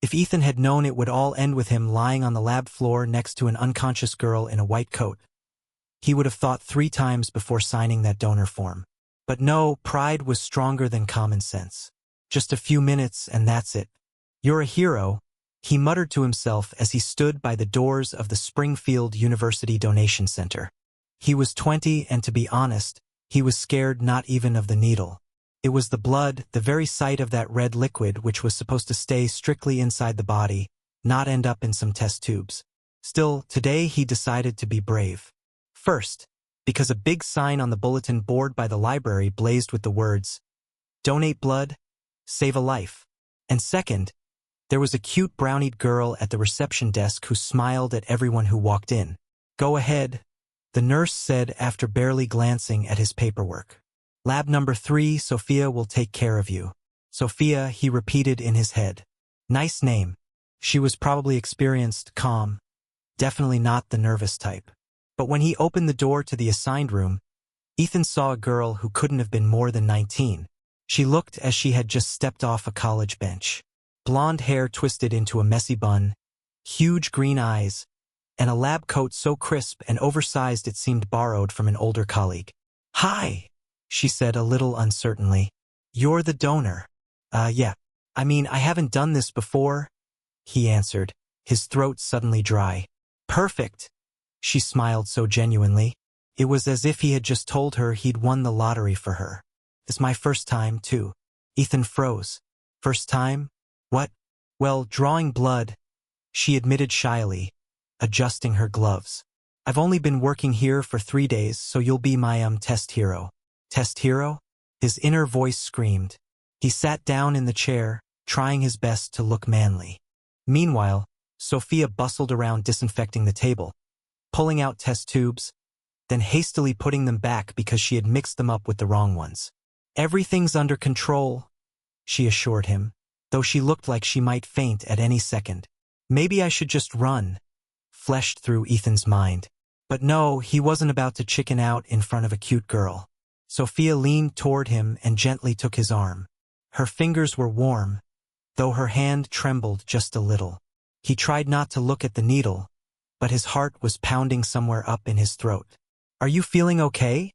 If Ethan had known it would all end with him lying on the lab floor next to an unconscious girl in a white coat, he would have thought 3 times before signing that donor form. But no, pride was stronger than common sense. Just a few minutes and that's it. "You're a hero," he muttered to himself as he stood by the doors of the Springfield University Donation Center. He was 20 and to be honest, he was scared not even of the needle. It was the blood, the very sight of that red liquid which was supposed to stay strictly inside the body, not end up in some test tubes. Still, today he decided to be brave. First, because a big sign on the bulletin board by the library blazed with the words, "Donate blood, save a life." And second, there was a cute brownied girl at the reception desk who smiled at everyone who walked in. "Go ahead," the nurse said after barely glancing at his paperwork. "Lab number 3, Sophia will take care of you." Sophia, he repeated in his head. Nice name. She was probably experienced, calm. Definitely not the nervous type. But when he opened the door to the assigned room, Ethan saw a girl who couldn't have been more than 19. She looked as she had just stepped off a college bench. Blonde hair twisted into a messy bun, huge green eyes, and a lab coat so crisp and oversized it seemed borrowed from an older colleague. "Hi," she said a little uncertainly. "You're the donor." Yeah. I mean, I haven't done this before," he answered, his throat suddenly dry. "Perfect." She smiled so genuinely. It was as if he had just told her he'd won the lottery for her. "It's my first time, too." Ethan froze. "First time? What?" "Well, drawing blood," she admitted shyly, adjusting her gloves. "I've only been working here for 3 days, so you'll be my test hero." "Test hero?" His inner voice screamed. He sat down in the chair, trying his best to look manly. Meanwhile, Sophia bustled around disinfecting the table, pulling out test tubes, then hastily putting them back because she had mixed them up with the wrong ones. "Everything's under control," she assured him, though she looked like she might faint at any second. Maybe I should just run, flashed through Ethan's mind. But no, he wasn't about to chicken out in front of a cute girl. Sophia leaned toward him and gently took his arm. Her fingers were warm, though her hand trembled just a little. He tried not to look at the needle, but his heart was pounding somewhere up in his throat. "Are you feeling okay?"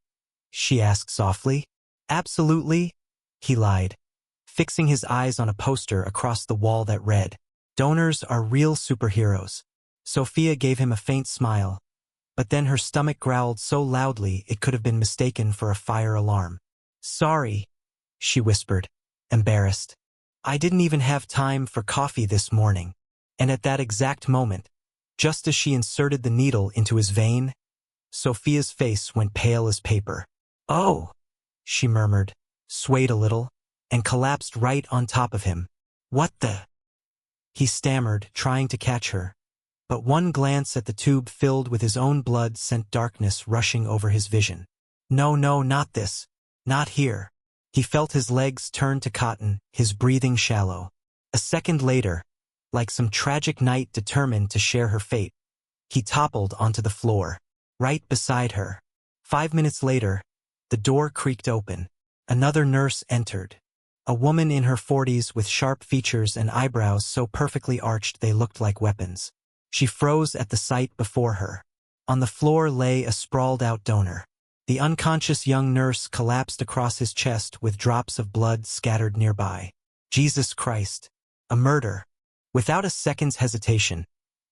she asked softly. "Absolutely," he lied, fixing his eyes on a poster across the wall that read, "Donors are real superheroes." Sophia gave him a faint smile, but then her stomach growled so loudly it could have been mistaken for a fire alarm. "Sorry," she whispered, embarrassed. "I didn't even have time for coffee this morning." And at that exact moment, just as she inserted the needle into his vein, Sophia's face went pale as paper. "Oh," she murmured, swayed a little, and collapsed right on top of him. "What the?" he stammered, trying to catch her. But one glance at the tube filled with his own blood sent darkness rushing over his vision. No, not this. Not here. He felt his legs turn to cotton, his breathing shallow. A second later, like some tragic knight determined to share her fate, he toppled onto the floor, right beside her. 5 minutes later, the door creaked open. Another nurse entered. A woman in her 40s with sharp features and eyebrows so perfectly arched they looked like weapons. She froze at the sight before her. On the floor lay a sprawled-out donor. The unconscious young nurse collapsed across his chest with drops of blood scattered nearby. Jesus Christ. A murder. Without a second's hesitation,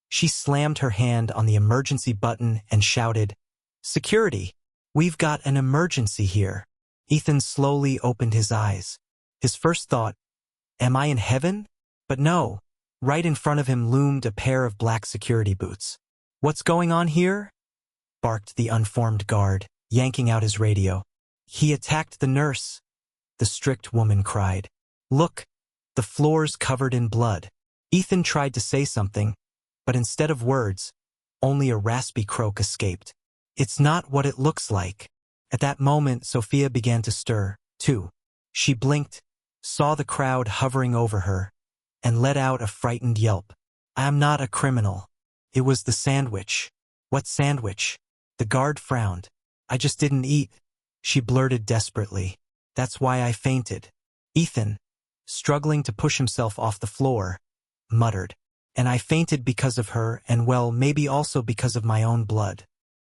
she slammed her hand on the emergency button and shouted, "Security! We've got an emergency here." Ethan slowly opened his eyes. His first thought, am I in heaven? But no. Right in front of him loomed a pair of black security boots. "What's going on here?" barked the unformed guard, yanking out his radio. "He attacked the nurse," the strict woman cried. "Look, the floor's covered in blood." Ethan tried to say something, but instead of words, only a raspy croak escaped. "It's not what it looks like." At that moment, Sophia began to stir, too. She blinked, saw the crowd hovering over her, and let out a frightened yelp. "I'm not a criminal. It was the sandwich." "What sandwich?" The guard frowned. "I just didn't eat," she blurted desperately. "That's why I fainted." Ethan, struggling to push himself off the floor, muttered. And I fainted because of her, and well, maybe also because of my own blood.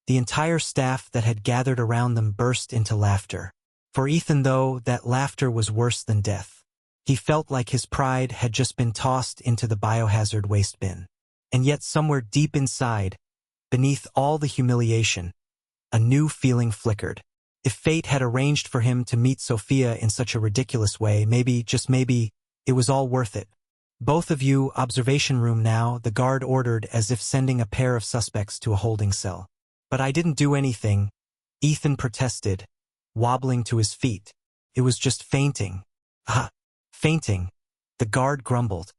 The entire staff that had gathered around them burst into laughter. For Ethan, though, that laughter was worse than death. He felt like his pride had just been tossed into the biohazard waste bin. And yet somewhere deep inside, beneath all the humiliation, a new feeling flickered. If fate had arranged for him to meet Sophia in such a ridiculous way, maybe, just maybe, it was all worth it. Both of you, observation room now, the guard ordered, as if sending a pair of suspects to a holding cell. But I didn't do anything, Ethan protested, wobbling to his feet. It was just fainting. Ah, fainting, the guard grumbled,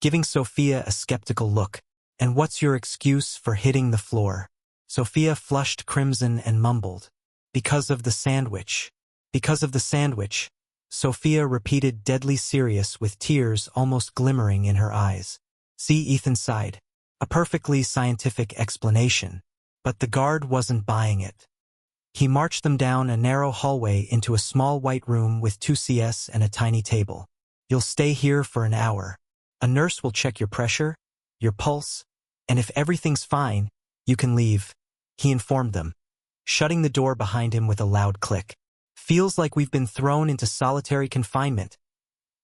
giving Sophia a skeptical look. And what's your excuse for hitting the floor? Sophia flushed crimson and mumbled. Because of the sandwich. Because of the sandwich. Sophia repeated, deadly serious with tears almost glimmering in her eyes. See, Ethan sighed. A perfectly scientific explanation. But the guard wasn't buying it. He marched them down a narrow hallway into a small white room with 2 CS and a tiny table. You'll stay here for an hour. A nurse will check your pressure, your pulse, and if everything's fine, you can leave, he informed them, shutting the door behind him with a loud click. Feels like we've been thrown into solitary confinement,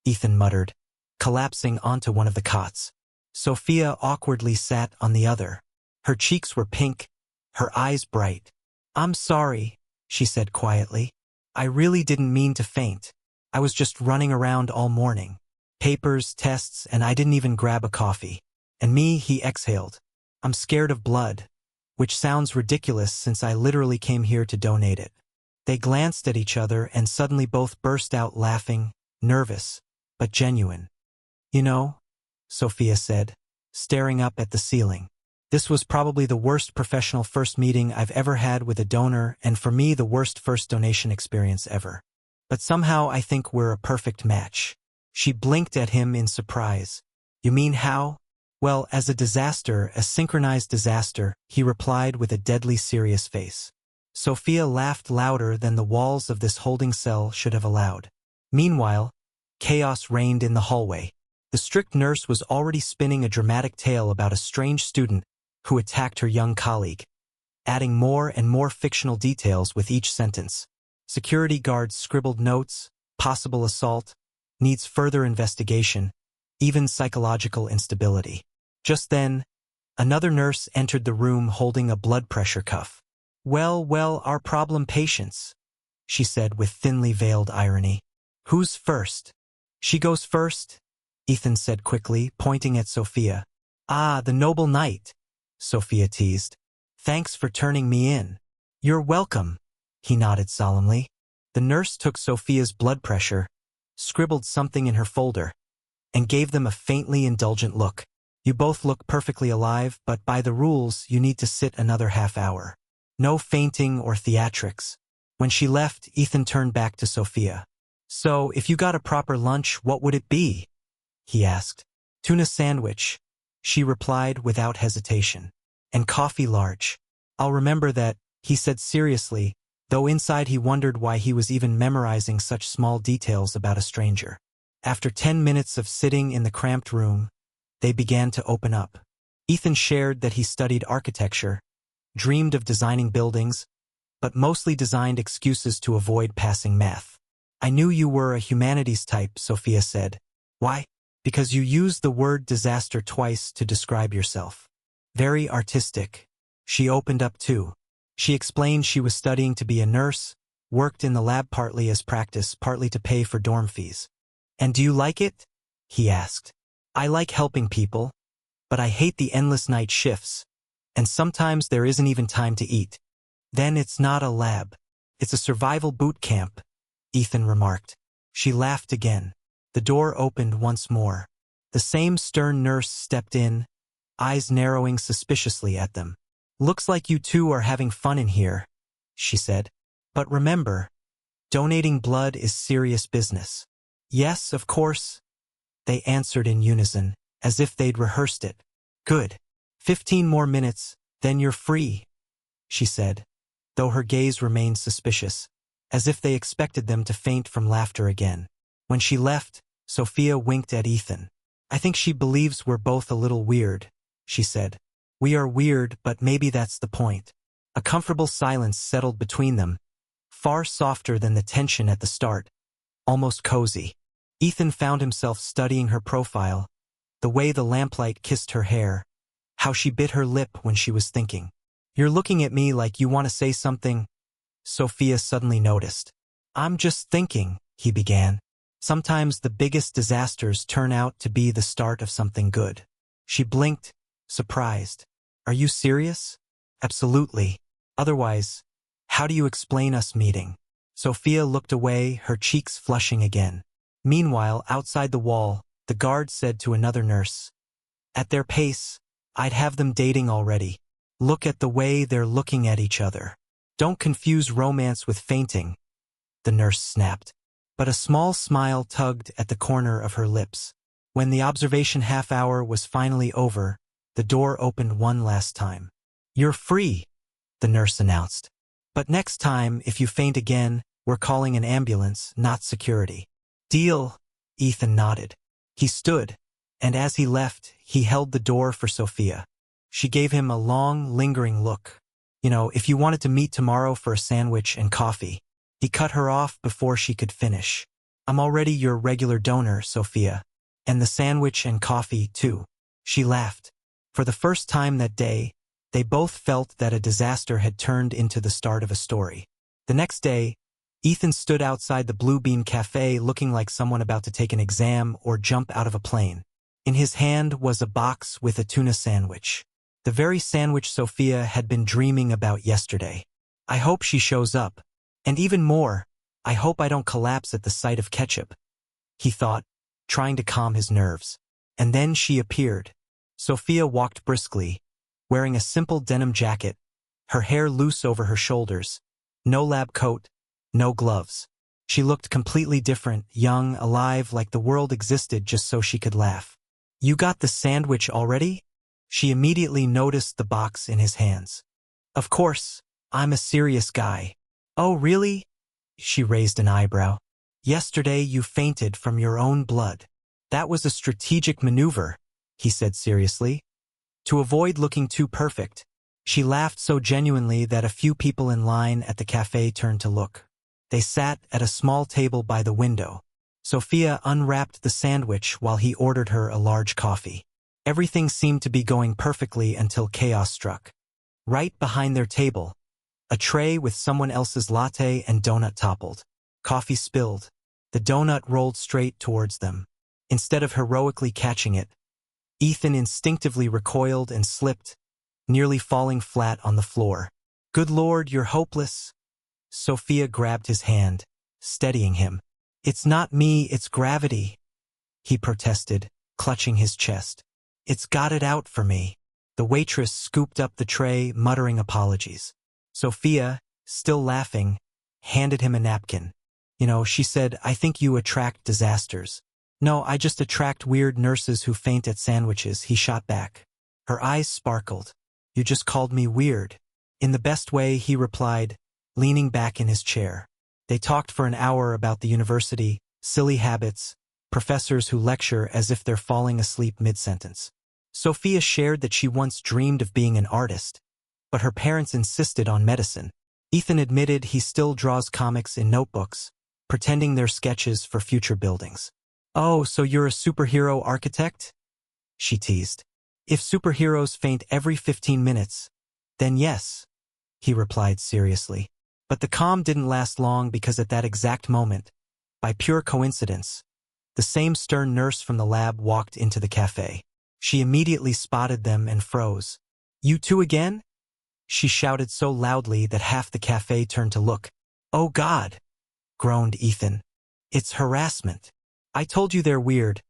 Ethan muttered, collapsing onto one of the cots. Sophia awkwardly sat on the other. Her cheeks were pink, her eyes bright. I'm sorry, she said quietly. I really didn't mean to faint. I was just running around all morning. Papers, tests, and I didn't even grab a coffee. And me, he exhaled. I'm scared of blood. Which sounds ridiculous since I literally came here to donate it. They glanced at each other and suddenly both burst out laughing, nervous, but genuine. You know, Sophia said, staring up at the ceiling. This was probably the worst professional first meeting I've ever had with a donor, and for me the worst first donation experience ever. But somehow I think we're a perfect match. She blinked at him in surprise. You mean how? Well, as a disaster, a synchronized disaster, he replied with a deadly serious face. Sophia laughed louder than the walls of this holding cell should have allowed. Meanwhile, chaos reigned in the hallway. The strict nurse was already spinning a dramatic tale about a strange student who attacked her young colleague, adding more and more fictional details with each sentence. Security guards scribbled notes, possible assault, needs further investigation, even psychological instability. Just then, another nurse entered the room holding a blood pressure cuff. Well, our problem patients, she said with thinly veiled irony. Who's first? She goes first, Ethan said quickly, pointing at Sophia. Ah, the noble knight, Sophia teased. Thanks for turning me in. You're welcome, he nodded solemnly. The nurse took Sophia's blood pressure, scribbled something in her folder, and gave them a faintly indulgent look. You both look perfectly alive, but by the rules you need to sit another half hour. No fainting or theatrics. When she left, Ethan turned back to Sophia. So, if you got a proper lunch, what would it be? He asked. Tuna sandwich, she replied without hesitation. And coffee large. I'll remember that, he said seriously, though inside he wondered why he was even memorizing such small details about a stranger. After 10 minutes of sitting in the cramped room, they began to open up. Ethan shared that he studied architecture, dreamed of designing buildings, but mostly designed excuses to avoid passing math. I knew you were a humanities type, Sophia said. Why? Because you used the word disaster twice to describe yourself. Very artistic. She opened up too. She explained she was studying to be a nurse, worked in the lab partly as practice, partly to pay for dorm fees. And do you like it? He asked. I like helping people, but I hate the endless night shifts, and sometimes there isn't even time to eat. Then it's not a lab. It's a survival boot camp, Ethan remarked. She laughed again. The door opened once more. The same stern nurse stepped in, eyes narrowing suspiciously at them. Looks like you two are having fun in here, she said. But remember, donating blood is serious business. Yes, of course, they answered in unison, as if they'd rehearsed it. Good. 15 more minutes, then you're free, she said, though her gaze remained suspicious, as if they expected them to faint from laughter again. When she left, Sophia winked at Ethan. I think she believes we're both a little weird, she said. We are weird, but maybe that's the point. A comfortable silence settled between them, far softer than the tension at the start, almost cozy. Ethan found himself studying her profile, the way the lamplight kissed her hair, how she bit her lip when she was thinking. You're looking at me like you want to say something, Sophia suddenly noticed. I'm just thinking, he began. Sometimes the biggest disasters turn out to be the start of something good. She blinked, surprised. Are you serious? Absolutely. Otherwise, how do you explain us meeting? Sophia looked away, her cheeks flushing again. Meanwhile, outside the wall, the guard said to another nurse, at their pace, I'd have them dating already. Look at the way they're looking at each other. Don't confuse romance with fainting, the nurse snapped. But a small smile tugged at the corner of her lips. When the observation half-hour was finally over, the door opened one last time. You're free, the nurse announced. But next time, if you faint again, we're calling an ambulance, not security. Deal, Ethan nodded. He stood, and as he left, he held the door for Sophia. She gave him a long, lingering look. If you wanted to meet tomorrow for a sandwich and coffee. He cut her off before she could finish. I'm already your regular donor, Sophia. And the sandwich and coffee, too. She laughed. For the first time that day, they both felt that a disaster had turned into the start of a story. The next day, Ethan stood outside the Blue Bean Cafe looking like someone about to take an exam or jump out of a plane. In his hand was a box with a tuna sandwich. The very sandwich Sophia had been dreaming about yesterday. I hope she shows up. And even more, I hope I don't collapse at the sight of ketchup, he thought, trying to calm his nerves. And then she appeared. Sophia walked briskly, wearing a simple denim jacket, her hair loose over her shoulders, no lab coat, no gloves. She looked completely different, young, alive, like the world existed just so she could laugh. You got the sandwich already? She immediately noticed the box in his hands. Of course, I'm a serious guy. Oh, really? She raised an eyebrow. Yesterday you fainted from your own blood. That was a strategic maneuver, he said seriously. To avoid looking too perfect, she laughed so genuinely that a few people in line at the cafe turned to look. They sat at a small table by the window. Sophia unwrapped the sandwich while he ordered her a large coffee. Everything seemed to be going perfectly until chaos struck. Right behind their table, a tray with someone else's latte and donut toppled. Coffee spilled. The donut rolled straight towards them. Instead of heroically catching it, Ethan instinctively recoiled and slipped, nearly falling flat on the floor. Good Lord, you're hopeless. Sophia grabbed his hand, steadying him. It's not me, it's gravity, he protested, clutching his chest. It's got it out for me. The waitress scooped up the tray, muttering apologies. Sophia, still laughing, handed him a napkin. She said, I think you attract disasters. No, I just attract weird nurses who faint at sandwiches, he shot back. Her eyes sparkled. You just called me weird. In the best way, he replied, leaning back in his chair. They talked for an hour about the university, silly habits, professors who lecture as if they're falling asleep mid-sentence. Sophia shared that she once dreamed of being an artist, but her parents insisted on medicine. Ethan admitted he still draws comics in notebooks, pretending they're sketches for future buildings. Oh, so you're a superhero architect? She teased. If superheroes faint every 15 minutes, then yes, he replied seriously. But the calm didn't last long because at that exact moment, by pure coincidence, the same stern nurse from the lab walked into the cafe. She immediately spotted them and froze. You two again? She shouted so loudly that half the cafe turned to look. Oh God, groaned Ethan. It's harassment. I told you they're weird,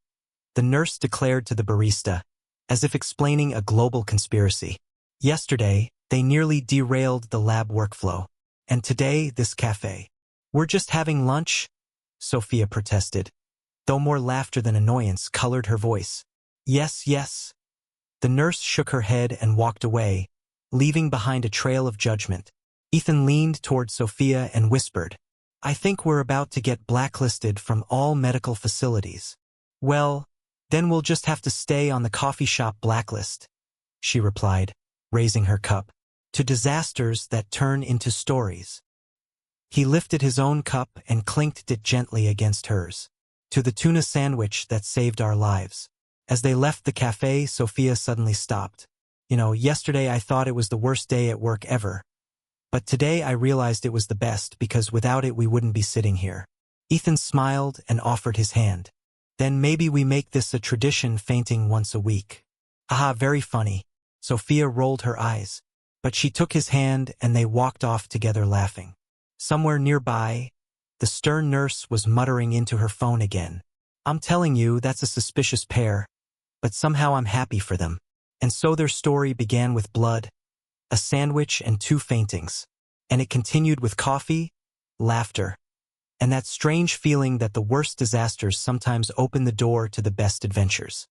the nurse declared to the barista, as if explaining a global conspiracy. Yesterday, they nearly derailed the lab workflow. And today, this cafe. We're just having lunch, Sophia protested, though more laughter than annoyance colored her voice. Yes, yes. The nurse shook her head and walked away, leaving behind a trail of judgment. Ethan leaned toward Sophia and whispered, I think we're about to get blacklisted from all medical facilities. Well, Then we'll just have to stay on the coffee shop blacklist, she replied, raising her cup. To disasters that turn into stories. He lifted his own cup and clinked it gently against hers. To the tuna sandwich that saved our lives. As they left the cafe, Sophia suddenly stopped. Yesterday I thought it was the worst day at work ever. But today I realized it was the best because without it we wouldn't be sitting here. Ethan smiled and offered his hand. Then maybe we make this a tradition, fainting once a week. Haha, very funny. Sophia rolled her eyes. But she took his hand and they walked off together laughing. Somewhere nearby, the stern nurse was muttering into her phone again. I'm telling you, that's a suspicious pair. But somehow I'm happy for them. And so their story began with blood, a sandwich and 2 faintings. And it continued with coffee, laughter, and that strange feeling that the worst disasters sometimes open the door to the best adventures.